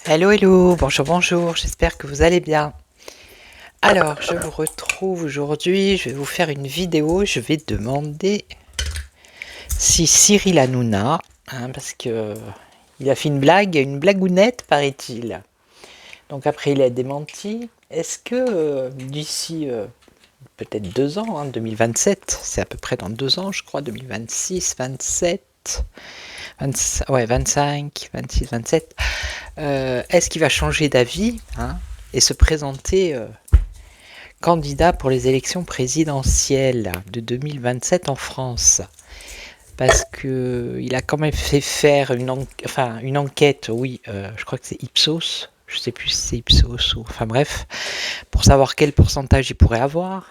Hello, hello, bonjour, bonjour, j'espère que vous allez bien. Alors, je vous retrouve aujourd'hui, je vais vous faire une vidéo, je vais demander si Cyril Hanouna, parce que il a fait une blagounette, paraît-il. Donc après, il a démenti. Est-ce que d'ici peut-être 2 ans, 2027, c'est à peu près dans 2 ans, je crois, 2026, 27, 25, ouais, 25, 26, 27, est-ce qu'il va changer d'avis et se présenter candidat pour les élections présidentielles de 2027 en France? Parce que il a quand même fait faire une enquête, oui, je crois que c'est Ipsos, je sais plus si c'est Ipsos ou, enfin bref, pour savoir quel pourcentage il pourrait avoir.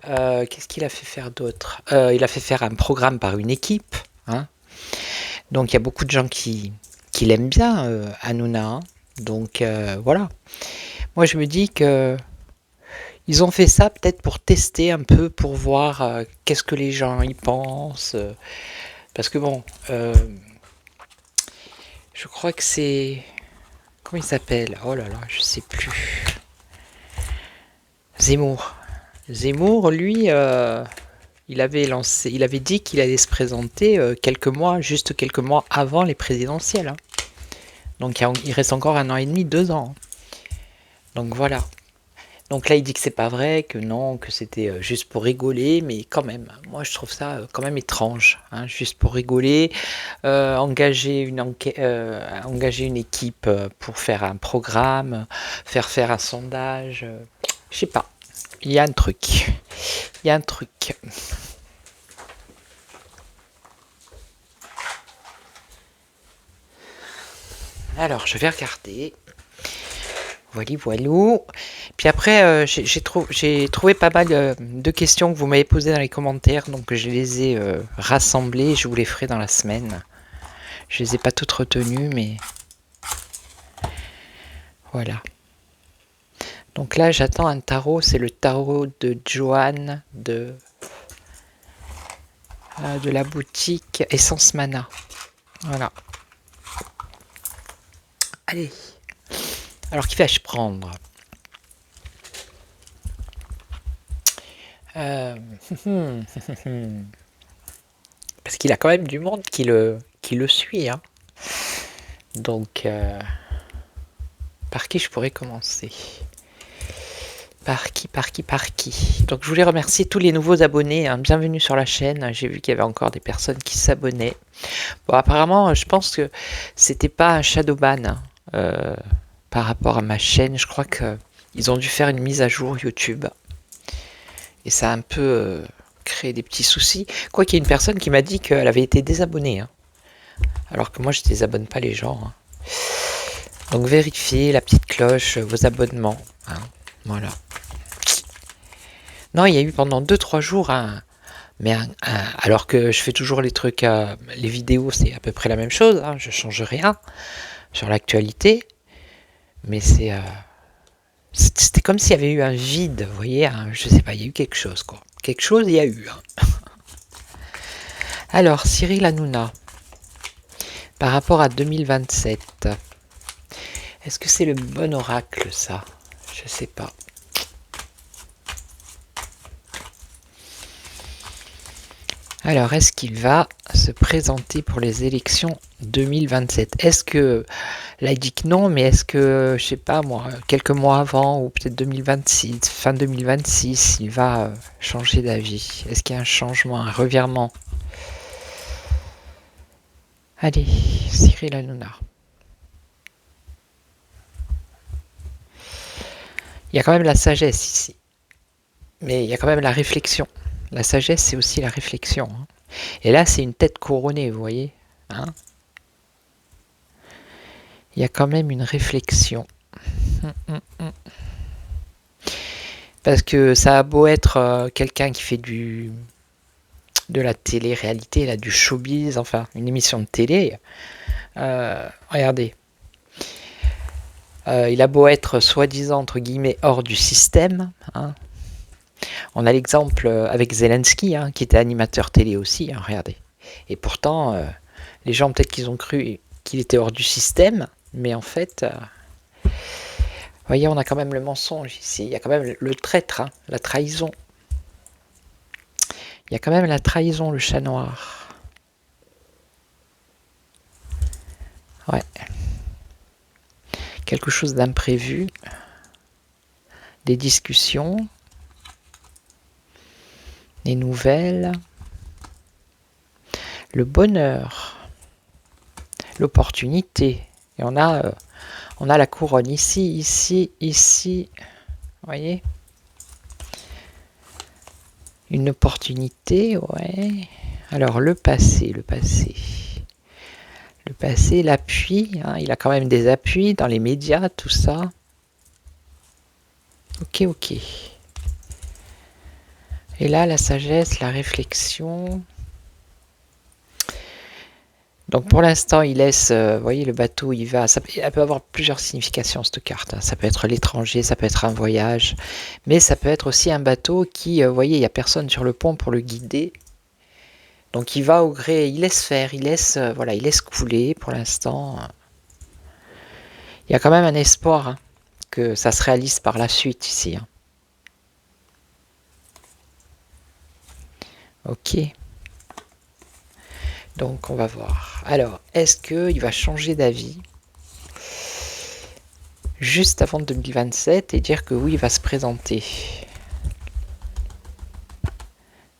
Qu'est-ce qu'il a fait faire d'autre? Il a fait faire un programme par une équipe, hein. Donc il y a beaucoup de gens qui l'aiment bien, Hanouna, hein. Donc voilà. Moi je me dis que ils ont fait ça peut-être pour tester un peu, pour voir qu'est-ce que les gens y pensent. Parce que bon, je crois que c'est... Comment il s'appelle? Oh là là, je sais plus. Zemmour. Zemmour, lui, il avait dit qu'il allait se présenter juste quelques mois avant les présidentielles, hein. Donc il reste encore 1 an et demi, 2 ans. Donc voilà. Donc là, il dit que c'est pas vrai, que non, que c'était juste pour rigoler, mais quand même, moi je trouve ça quand même étrange, hein, juste pour rigoler, engager une équipe pour faire un programme, faire un sondage, je sais pas, il y a un truc, il y a un truc. Alors, je vais regarder. Voilà, voilou. Puis après, j'ai trouvé pas mal de questions que vous m'avez posées dans les commentaires, donc je les ai rassemblées, je vous les ferai dans la semaine. Je les ai pas toutes retenues, mais voilà. Donc là, j'attends un tarot, c'est le tarot de Joanne de la boutique Essence Mana. Voilà. Allez. Alors, qui vais-je prendre? Parce qu'il a quand même du monde qui le suit, hein. Donc, par qui je pourrais commencer? Par qui? Donc je voulais remercier tous les nouveaux abonnés, hein. Bienvenue sur la chaîne. J'ai vu qu'il y avait encore des personnes qui s'abonnaient. Bon, apparemment, je pense que c'était pas un shadowban, hein, par rapport à ma chaîne. Je crois qu'ils ont dû faire une mise à jour YouTube. Et ça a un peu créé des petits soucis. Quoi qu'il y ait une personne qui m'a dit qu'elle avait été désabonnée, hein. Alors que moi, je ne désabonne pas les gens, hein. Donc vérifiez la petite cloche, vos abonnements, hein. Voilà. Non, il y a eu pendant 2-3 jours alors que je fais toujours les trucs, les vidéos, c'est à peu près la même chose, hein, je change rien sur l'actualité, mais c'était comme s'il y avait eu un vide, vous voyez, hein, je sais pas, il y a eu quelque chose, quoi. Quelque chose, il y a eu, hein. Alors, Cyril Hanouna, par rapport à 2027, est-ce que c'est le bon oracle, ça? Je sais pas. Alors, est-ce qu'il va se présenter pour les élections 2027? Est-ce que, là il dit que non, mais est-ce que, je sais pas moi, quelques mois avant, ou peut-être 2026, fin 2026, il va changer d'avis? Est-ce qu'il y a un changement, un revirement? Allez, Cyril Hanouna. Il y a quand même la sagesse ici, mais il y a quand même la réflexion. La sagesse, c'est aussi la réflexion, hein. Et là, c'est une tête couronnée, vous voyez, hein. Il y a quand même une réflexion. Parce que ça a beau être quelqu'un qui fait de la télé-réalité, là, du showbiz, enfin, une émission de télé. Regardez. Il a beau être soi-disant, entre guillemets, hors du système, hein. On a l'exemple avec Zelensky, hein, qui était animateur télé aussi, hein, regardez. Et pourtant, les gens, peut-être qu'ils ont cru qu'il était hors du système, Mais en fait, vous voyez, on a quand même le mensonge ici. Il y a quand même le traître, hein, la trahison. Il y a quand même la trahison, le chat noir. Ouais. Quelque chose d'imprévu. Des discussions. Des nouvelles. Le bonheur. L'opportunité. Et on a la couronne ici, ici, ici. Vous voyez? Une opportunité, ouais. Alors le passé, le passé. Le passé, l'appui, hein, il a quand même des appuis dans les médias, tout ça. Ok, ok. Et là, la sagesse, la réflexion. Donc pour l'instant, il laisse, vous voyez, le bateau, il va. Elle peut avoir plusieurs significations, cette carte, hein. Ça peut être l'étranger, ça peut être un voyage, mais ça peut être aussi un bateau qui, vous voyez, il n'y a personne sur le pont pour le guider. Donc il va au gré, il laisse faire, il laisse, voilà, il laisse couler pour l'instant. Il y a quand même un espoir, hein, que ça se réalise par la suite ici, hein. Ok. Donc on va voir. Alors, est-ce qu'il va changer d'avis juste avant 2027 et dire que oui, il va se présenter?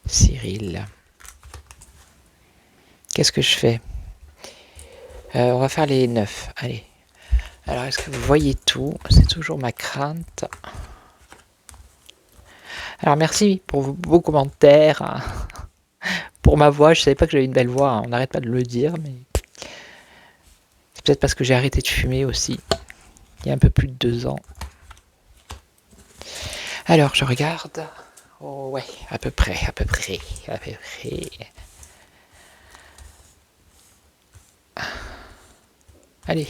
Cyril. Qu'est-ce que je fais? On va faire les 9. Allez. Alors, est-ce que vous voyez tout? C'est toujours ma crainte. Alors, merci pour vos beaux commentaires, hein. Pour ma voix, je savais pas que j'avais une belle voix, hein. On n'arrête pas de le dire, mais c'est peut-être parce que j'ai arrêté de fumer aussi. Il y a un peu plus de 2 ans. Alors, je regarde. Oh, ouais, à peu près. Allez.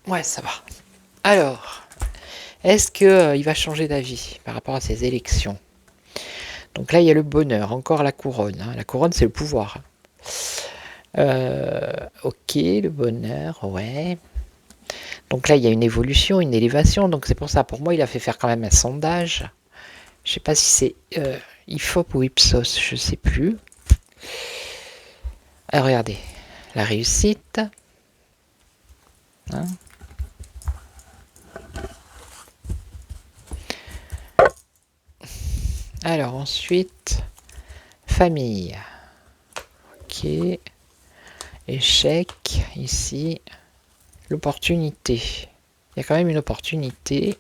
Ouais, ça va. Alors, est-ce qu'il va changer d'avis par rapport à ces élections? Donc là, il y a le bonheur, encore la couronne, hein. La couronne, c'est le pouvoir. Ok, le bonheur, ouais. Donc là, il y a une évolution, une élévation. Donc c'est pour ça, pour moi, il a fait faire quand même un sondage. Je sais pas si c'est IFOP ou Ipsos, je sais plus. Alors regardez, la réussite. Hein. Alors ensuite, famille. Ok. Échec, ici. L'opportunité. Il y a quand même une opportunité.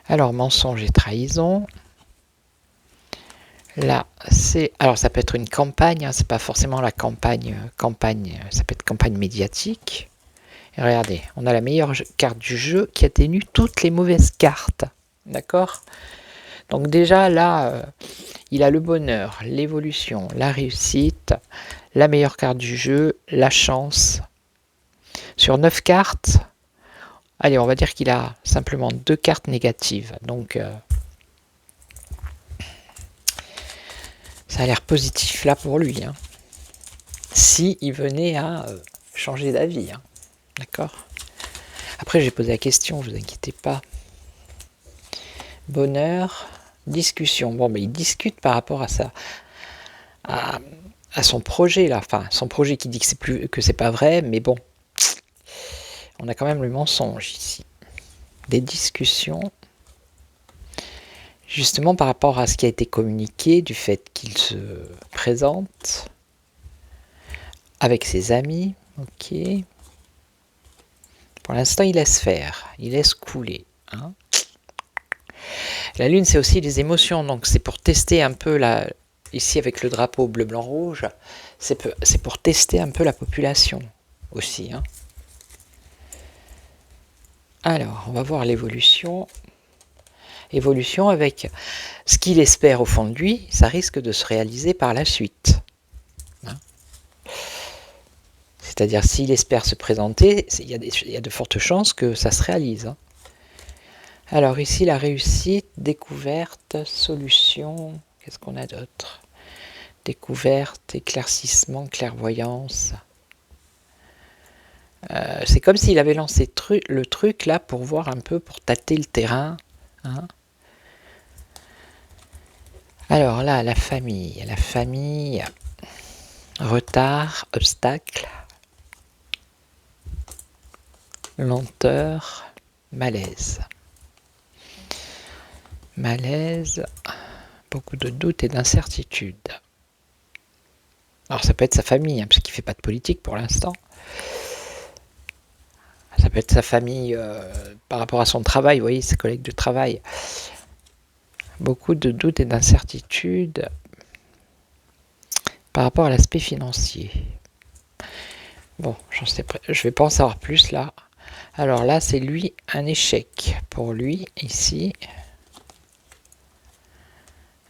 Alors, mensonge et trahison. Là, c'est... Alors, ça peut être une campagne, hein, c'est pas forcément la campagne, ça peut être campagne médiatique. Et regardez, on a la meilleure carte du jeu qui atténue toutes les mauvaises cartes. D'accord? Donc déjà, là, il a le bonheur, l'évolution, la réussite, la meilleure carte du jeu, la chance. Sur 9 cartes, allez, on va dire qu'il a simplement 2 cartes négatives. Donc, ça a l'air positif là pour lui, hein. Si il venait à changer d'avis, hein. D'accord? Après, j'ai posé la question, vous inquiétez pas. Bonheur, discussion. Bon, mais il discute par rapport à ça, à son projet là. Enfin, son projet qui dit que c'est pas vrai, mais bon, on a quand même le mensonge ici. Des discussions, justement par rapport à ce qui a été communiqué, du fait qu'il se présente avec ses amis. Ok. Pour l'instant, il laisse faire, il laisse couler, hein. La lune, c'est aussi les émotions, donc c'est pour tester un peu ici avec le drapeau bleu, blanc, rouge, c'est pour tester un peu la population aussi, hein. Alors, on va voir l'évolution. Évolution avec ce qu'il espère au fond de lui, ça risque de se réaliser par la suite, hein. C'est-à-dire, s'il espère se présenter, il y a de fortes chances que ça se réalise, hein. Alors ici, la réussite, découverte, solution, qu'est-ce qu'on a d'autre? Découverte, éclaircissement, clairvoyance. C'est comme s'il avait lancé le truc là pour voir un peu, pour tâter le terrain. Hein. Alors là, la famille, retard, obstacle, lenteur, malaise. Malaise, beaucoup de doutes et d'incertitudes. Alors ça peut être sa famille, hein, parce qu'il ne fait pas de politique pour l'instant. Ça peut être sa famille par rapport à son travail, vous voyez, ses collègues de travail. Beaucoup de doutes et d'incertitudes par rapport à l'aspect financier. Bon, je vais pas en savoir plus là. Alors là, c'est lui un échec. Pour lui, ici,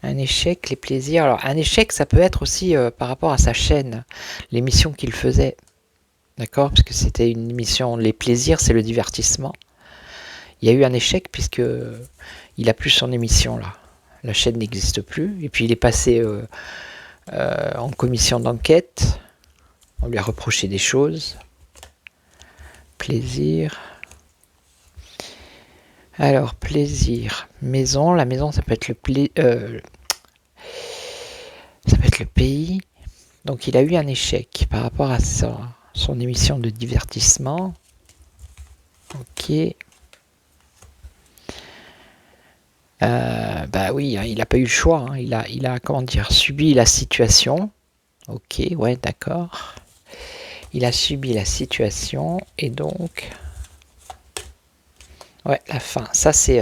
un échec, les plaisirs. Alors un échec, ça peut être aussi par rapport à sa chaîne, l'émission qu'il faisait. D'accord? Parce que c'était une émission, les plaisirs, c'est le divertissement. Il y a eu un échec puisque il a plus son émission là. La chaîne n'existe plus. Et puis il est passé en commission d'enquête. On lui a reproché des choses. Plaisir. Alors, plaisir. Maison. La maison, ça peut être ça peut être le pays. Donc, il a eu un échec par rapport à son émission de divertissement. Ok. Bah oui, hein, il n'a pas eu le choix. Hein. Il a, comment dire, subi la situation. Ok, ouais, d'accord. Il a subi la situation et donc... Ouais, la fin. Ça, c'est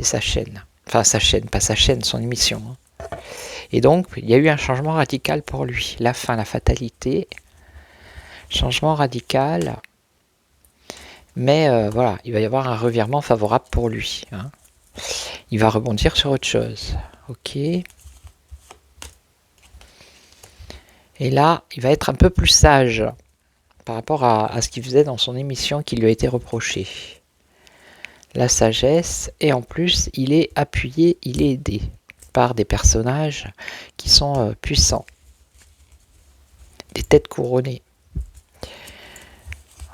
sa chaîne. Enfin, sa chaîne, pas sa chaîne, son émission. Hein. Et donc, il y a eu un changement radical pour lui. La fin, la fatalité. Changement radical. Mais voilà, il va y avoir un revirement favorable pour lui. Hein. Il va rebondir sur autre chose. Ok. Et là, il va être un peu plus sage par rapport à ce qu'il faisait dans son émission qui lui a été reproché. La sagesse, et en plus, il est appuyé, il est aidé par des personnages qui sont puissants. Des têtes couronnées.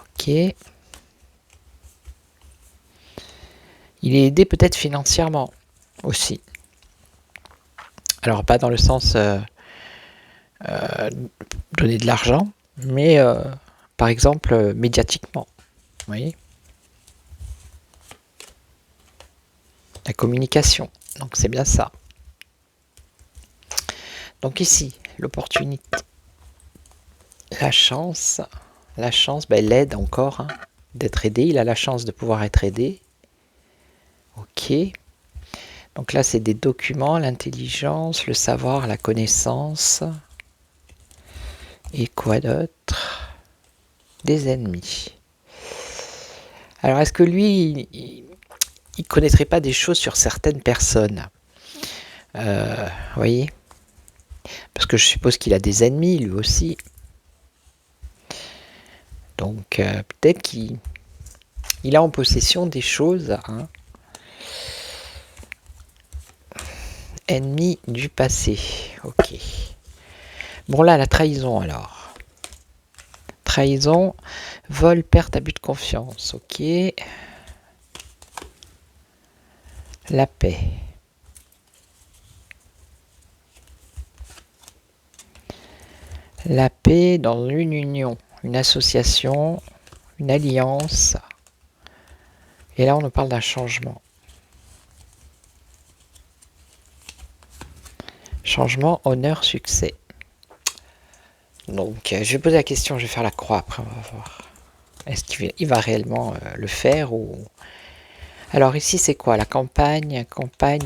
Ok. Il est aidé peut-être financièrement aussi. Alors pas dans le sens donner de l'argent, mais par exemple médiatiquement. Vous voyez ? La communication. Donc c'est bien ça. Donc ici, l'opportunité. La chance, ben, l'aide encore, hein, d'être aidé. Il a la chance de pouvoir être aidé. Ok. Donc là, c'est des documents, l'intelligence, le savoir, la connaissance. Et quoi d'autre? Des ennemis. Alors, est-ce que lui, il connaîtrait pas des choses sur certaines personnes? Vous voyez? Parce que je suppose qu'il a des ennemis, lui aussi. Donc, peut-être qu'il a en possession des choses. Hein. Ennemi du passé. Ok. Bon, là, la trahison, alors. Trahison, vol, perte, abus de confiance. Ok. La paix. La paix dans une union, une association, une alliance. Et là, on nous parle d'un changement. Changement, honneur, succès. Donc, je vais poser la question, je vais faire la croix après, on va voir. Est-ce qu'il va réellement le faire ou... Alors ici, c'est quoi? La campagne,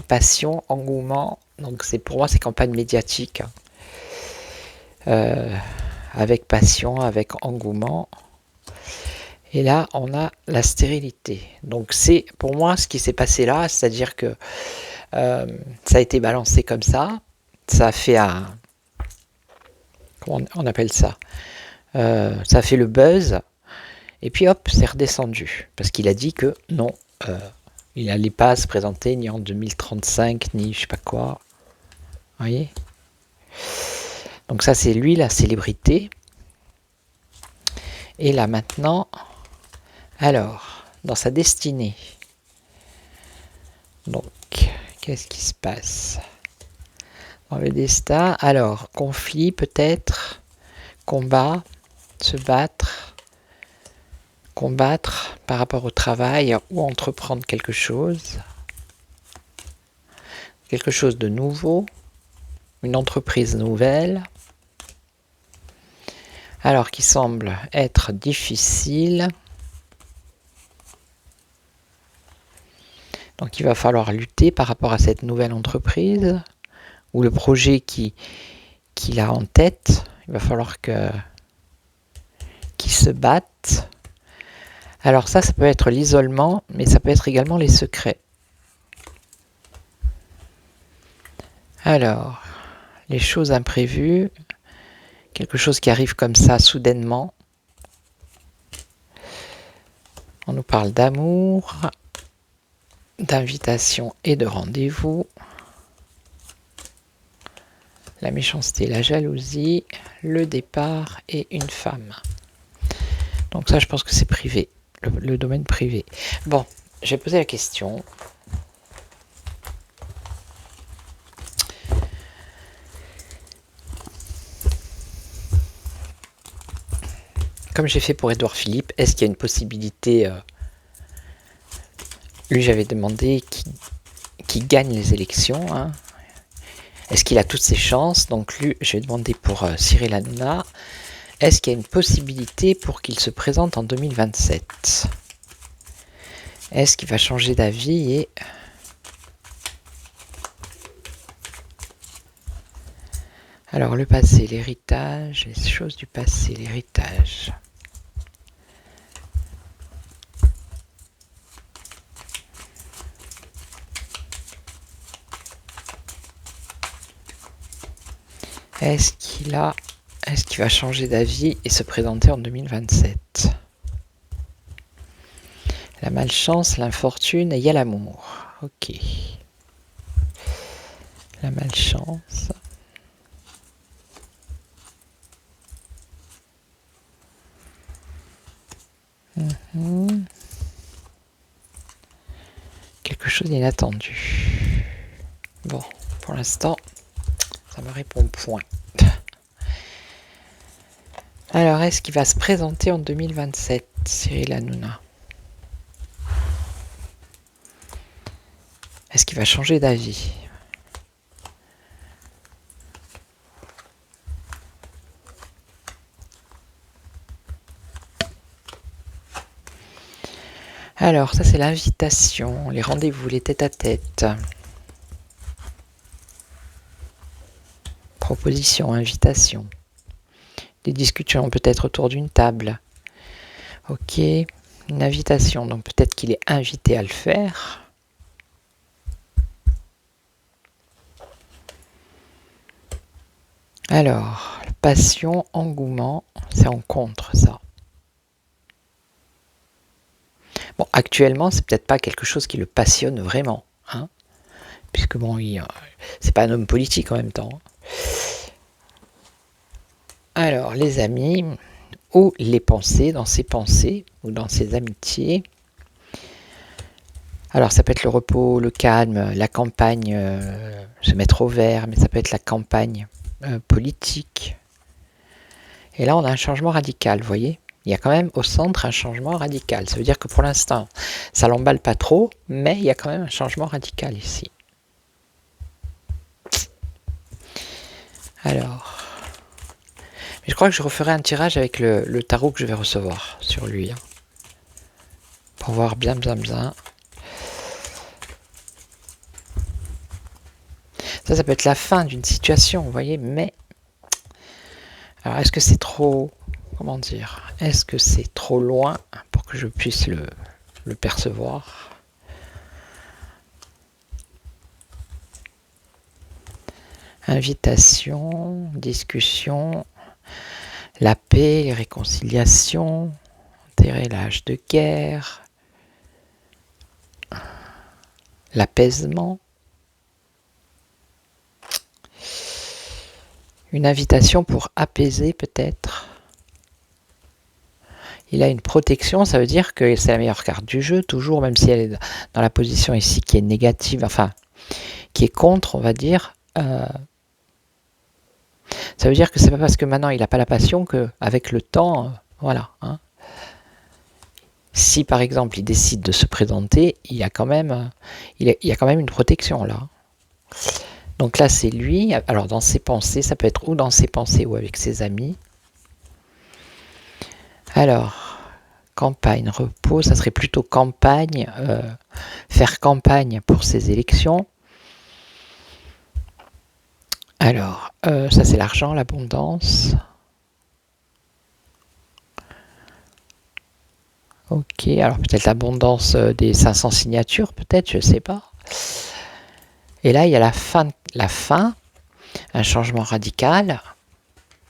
passion, engouement. Donc, pour moi, c'est campagne médiatique. Avec passion, avec engouement. Et là, on a la stérilité. Donc, c'est pour moi ce qui s'est passé là, c'est-à-dire que ça a été balancé comme ça. Ça a fait un... Comment on appelle ça? Ça a fait le buzz. Et puis hop, c'est redescendu. Parce qu'il a dit que non, il n'allait pas se présenter ni en 2035, ni je sais pas quoi. Vous voyez? Donc ça, c'est lui, la célébrité. Et là maintenant, alors, dans sa destinée, donc, qu'est-ce qui se passe dans le destin? Alors, conflit peut-être, combat, se battre, combattre par rapport au travail ou entreprendre quelque chose de nouveau, une entreprise nouvelle, alors qui semble être difficile. Donc il va falloir lutter par rapport à cette nouvelle entreprise ou le projet qu'il a en tête. Il va falloir qu'il se batte. Alors ça peut être l'isolement, mais ça peut être également les secrets. Alors, les choses imprévues, quelque chose qui arrive comme ça soudainement. On nous parle d'amour, d'invitation et de rendez-vous. La méchanceté, la jalousie, le départ et une femme. Donc ça, je pense que c'est privé, le domaine privé. Bon, j'ai posé la question. Comme j'ai fait pour Édouard Philippe, est-ce qu'il y a une possibilité... lui, j'avais demandé qui gagne les élections. Hein. Est-ce qu'il a toutes ses chances? Donc lui, j'ai demandé pour Cyril Hanouna. Est-ce qu'il y a une possibilité pour qu'il se présente en 2027? Est-ce qu'il va changer d'avis et... Alors le passé, l'héritage, les choses du passé, l'héritage. Est-ce qu'il va changer d'avis et se présenter en 2027? La malchance, l'infortune et il y a l'amour. Ok. La malchance. Quelque chose d'inattendu. Bon, pour l'instant, ça me répond point. Alors, est-ce qu'il va se présenter en 2027, Cyril Hanouna? Est-ce qu'il va changer d'avis? Alors, ça c'est l'invitation, les rendez-vous, les tête-à-tête. Proposition, invitation. Des discussions peut-être autour d'une table. Ok, une invitation, donc peut-être qu'il est invité à le faire. Alors, passion, engouement, c'est en contre ça. Bon, actuellement, c'est peut-être pas quelque chose qui le passionne vraiment, hein, puisque bon, c'est pas un homme politique en même temps. Alors, les amis, ou les pensées, dans ses pensées, ou dans ses amitiés. Alors, ça peut être le repos, le calme, la campagne, se mettre au vert, mais ça peut être la campagne politique. Et là, on a un changement radical, vous voyez? Il y a quand même au centre un changement radical. Ça veut dire que pour l'instant, ça l'emballe pas trop, mais il y a quand même un changement radical ici. Alors, mais je crois que je referai un tirage avec le tarot que je vais recevoir sur lui. Hein, pour voir bien. Ça peut être la fin d'une situation, vous voyez, mais... Alors, est-ce que c'est trop... Comment dire? Est-ce que c'est trop loin pour que je puisse le percevoir? Invitation, discussion, la paix, les réconciliations, enterrer l'âge de guerre, l'apaisement. Une invitation pour apaiser peut-être. Il a une protection, ça veut dire que c'est la meilleure carte du jeu, toujours, même si elle est dans la position ici qui est négative, enfin, qui est contre, on va dire. Ça veut dire que c'est pas parce que maintenant il n'a pas la passion qu'avec le temps, voilà. Hein. Si par exemple il décide de se présenter, il y a quand même une protection là. Donc là c'est lui, alors dans ses pensées, ça peut être ou dans ses pensées ou avec ses amis. Alors, campagne, repos, ça serait plutôt campagne, faire campagne pour ces élections. Alors, ça c'est l'argent, l'abondance. Ok, alors peut-être l'abondance des 500 signatures, peut-être, je ne sais pas. Et là, il y a la fin, un changement radical.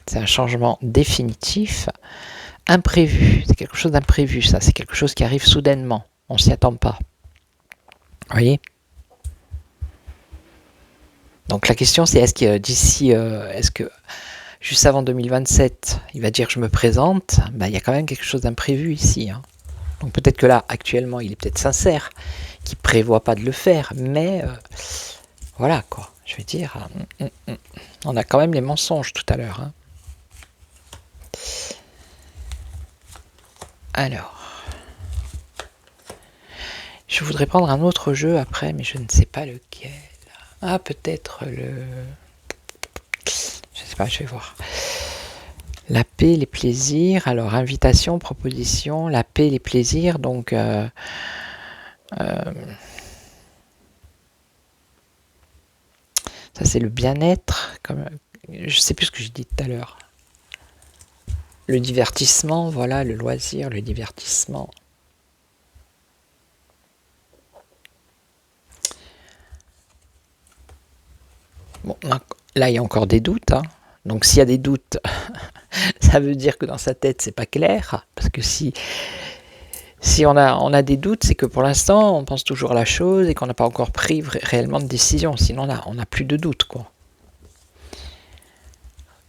C'est un changement définitif, imprévu. C'est quelque chose d'imprévu, ça. C'est quelque chose qui arrive soudainement. On ne s'y attend pas. Vous voyez ? Donc la question, c'est est-ce que d'ici, est-ce que juste avant 2027, il va dire je me présente, il y a quand même quelque chose d'imprévu ici. Hein. Donc peut-être que là, actuellement, il est peut-être sincère, qu'il ne prévoit pas de le faire, mais voilà quoi, je veux dire, on a quand même les mensonges tout à l'heure. Hein. Alors, je voudrais prendre un autre jeu après, mais je ne sais pas lequel. Ah, peut-être le... Je sais pas, je vais voir. La paix, les plaisirs. Alors, invitation, proposition, la paix, les plaisirs. Donc, ça, c'est le bien-être. Je sais plus ce que j'ai dit tout à l'heure. Le divertissement, voilà, le loisir, le divertissement. Bon, là, il y a encore des doutes. Hein. Donc, s'il y a des doutes, ça veut dire que dans sa tête, c'est pas clair. Parce que si on a des doutes, c'est que pour l'instant, on pense toujours à la chose et qu'on n'a pas encore pris réellement de décision. Sinon, on n'a plus de doute, quoi.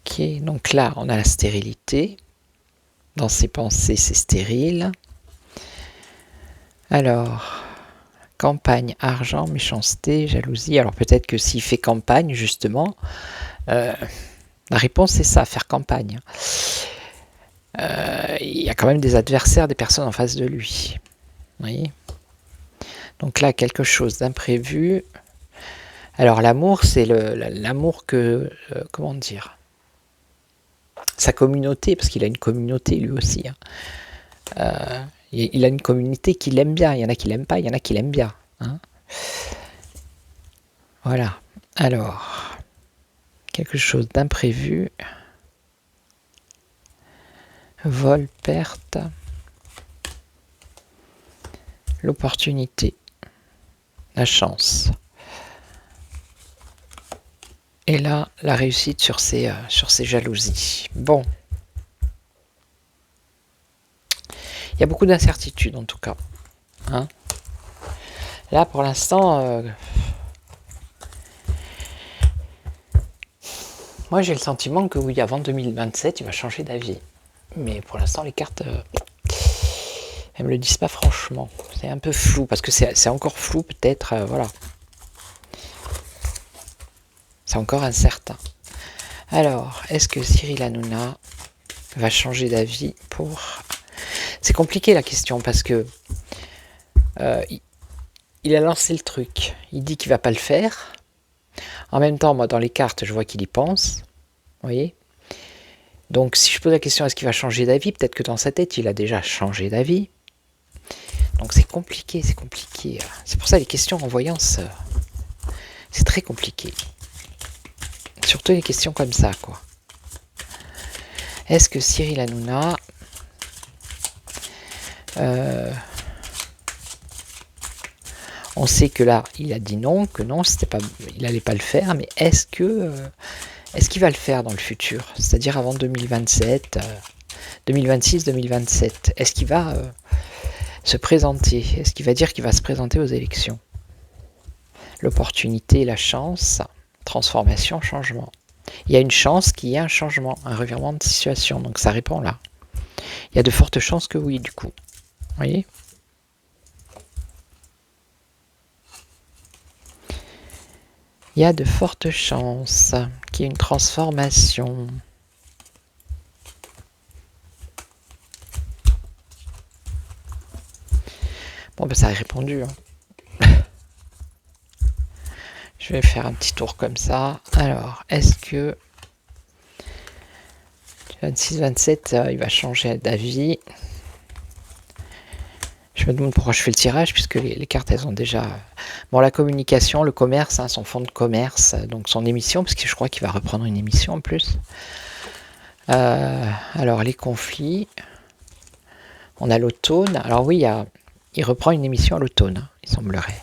Ok, donc là, on a la stérilité. Dans ses pensées, c'est stérile. Alors, campagne, argent, méchanceté, jalousie. Alors peut-être que s'il fait campagne, justement, la réponse c'est ça, faire campagne. Il y a quand même des adversaires, des personnes en face de lui. Vous voyez ? Donc là, quelque chose d'imprévu. Alors l'amour, c'est l'amour que... comment dire ? Sa communauté, parce qu'il a une communauté lui aussi. Hein. Il a une communauté qui l'aime bien. Il y en a qui l'aiment pas, il y en a qui l'aiment bien. Hein. Voilà. Alors, quelque chose d'imprévu. Vol, perte. L'opportunité. La chance. Et là, la réussite sur ces jalousies. Bon. Il y a beaucoup d'incertitudes en tout cas. Hein. Là, pour l'instant, moi j'ai le sentiment que oui, avant 2027, il va changer d'avis. Mais pour l'instant, les cartes, elles me le disent pas franchement. C'est un peu flou, parce que c'est encore flou peut-être, voilà. C'est encore incertain. Alors, est-ce que Cyril Hanouna va changer d'avis pour... C'est compliqué la question, parce que il a lancé le truc. Il dit qu'il va pas le faire. En même temps, moi, dans les cartes, je vois qu'il y pense. Vous voyez ? Donc, si je pose la question, est-ce qu'il va changer d'avis ? Peut-être que dans sa tête, il a déjà changé d'avis. Donc, c'est compliqué, c'est compliqué. C'est pour ça les questions en voyance, c'est très compliqué. Surtout les questions comme ça, quoi. Est-ce que Cyril Hanouna... on sait que là, il a dit non, que non, il n'allait pas le faire, mais est-ce qu'il va le faire dans le futur ? C'est-à-dire avant 2027, 2026, 2027. Est-ce qu'il va se présenter ? Est-ce qu'il va dire qu'il va se présenter aux élections ? L'opportunité, la chance, transformation, changement. Il y a une chance qu'il y ait un changement, un revirement de situation, donc ça répond là. Il y a de fortes chances que oui, du coup. Vous voyez? Il y a de fortes chances qu'il y ait une transformation. Bon, ben ça a répondu. Je vais faire un petit tour comme ça. Alors, est-ce que 26-27, il va changer d'avis? Je me demande pourquoi je fais le tirage, puisque les cartes, elles ont déjà... Bon, la communication, le commerce, son fonds de commerce, donc son émission, parce que je crois qu'il va reprendre une émission en plus. Alors, les conflits. On a l'automne. Alors oui, il reprend une émission à l'automne, il semblerait.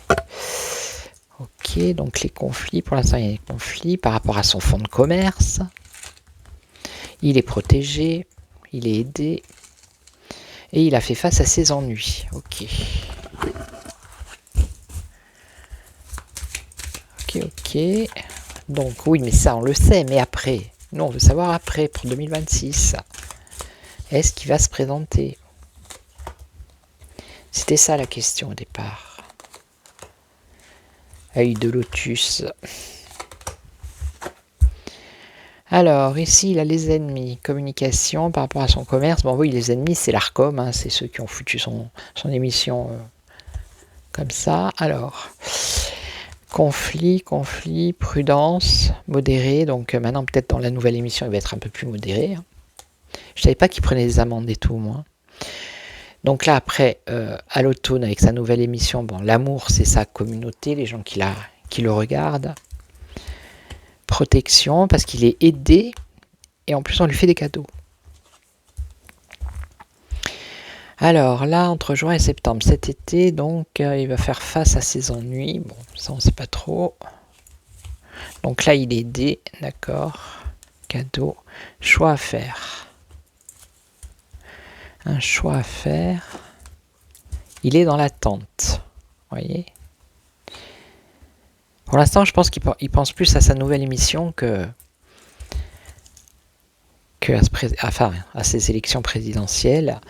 Ok, donc les conflits, pour l'instant, il y a des conflits par rapport à son fonds de commerce. Il est protégé, il est aidé. Et il a fait face à ses ennuis. Ok. Ok. Donc oui, mais ça, on le sait. Mais après, nous, on veut savoir après, pour 2026. Est-ce qu'il va se présenter? C'était ça la question au départ. Œil de lotus. Alors, ici, il a les ennemis. Communication par rapport à son commerce. Bon, oui, les ennemis, c'est l'ARCOM. Hein, c'est ceux qui ont foutu son émission comme ça. Alors, conflit, prudence, modéré. Donc, maintenant, peut-être dans la nouvelle émission, il va être un peu plus modéré. Hein. Je savais pas qu'il prenait des amendes et tout, moi. Donc là, après, à l'automne, avec sa nouvelle émission, bon, l'amour, c'est sa communauté, les gens qui le regardent. Protection, parce qu'il est aidé, et en plus, on lui fait des cadeaux. Alors là, entre juin et septembre, cet été, donc, il va faire face à ses ennuis. Bon, ça, on ne sait pas trop. Donc là, il est aidé, d'accord. Cadeau, choix à faire. Un choix à faire. Il est dans l'attente, vous voyez. Pour l'instant, je pense qu'il pense plus à sa nouvelle émission à ses élections présidentielles.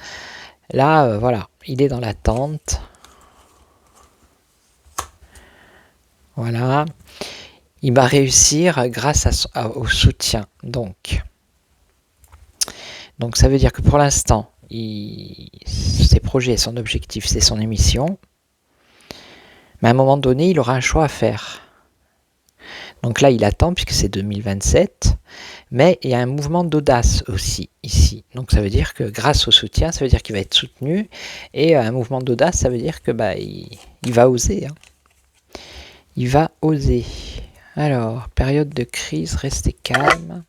Là, voilà, il est dans l'attente. Voilà. Il va réussir grâce au soutien. Donc, ça veut dire que pour l'instant, ses projets, son objectif, c'est son émission. Mais à un moment donné, il aura un choix à faire. Donc là, il attend puisque c'est 2027. Mais il y a un mouvement d'audace aussi ici. Donc ça veut dire que grâce au soutien, ça veut dire qu'il va être soutenu. Et un mouvement d'audace, ça veut dire que il va oser. Hein. Il va oser. Alors, période de crise, restez calme.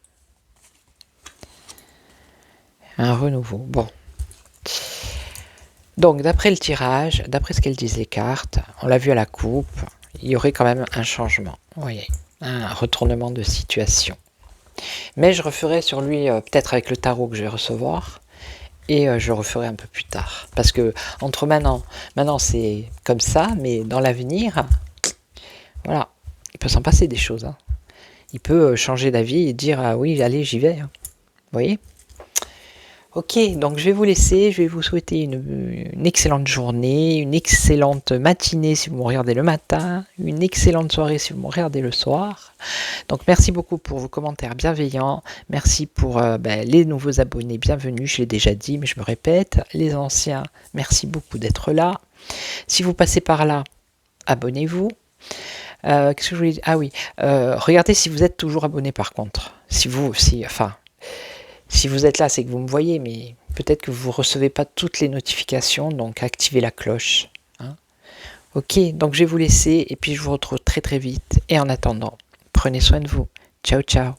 Un renouveau. Bon. Donc, d'après le tirage, d'après ce qu'elles disent les cartes, on l'a vu à la coupe, il y aurait quand même un changement. Vous voyez, un retournement de situation. Mais je referai sur lui, peut-être avec le tarot que je vais recevoir, et je referai un peu plus tard. Parce que entre maintenant c'est comme ça, mais dans l'avenir, voilà, il peut s'en passer des choses. Hein. Il peut changer d'avis et dire, ah oui, allez, j'y vais. Hein. Vous voyez ? Ok, donc je vais vous laisser, je vais vous souhaiter une excellente journée, une excellente matinée si vous me regardez le matin, une excellente soirée si vous me regardez le soir. Donc merci beaucoup pour vos commentaires bienveillants, merci pour les nouveaux abonnés, bienvenue, je l'ai déjà dit mais je me répète, les anciens, merci beaucoup d'être là. Si vous passez par là, abonnez-vous. Qu'est-ce que je voulais dire ? Ah oui, regardez si vous êtes toujours abonné par contre, si vous êtes là, c'est que vous me voyez, mais peut-être que vous ne recevez pas toutes les notifications, donc activez la cloche. Hein. Ok, donc je vais vous laisser, et puis je vous retrouve très très vite. Et en attendant, prenez soin de vous. Ciao, ciao.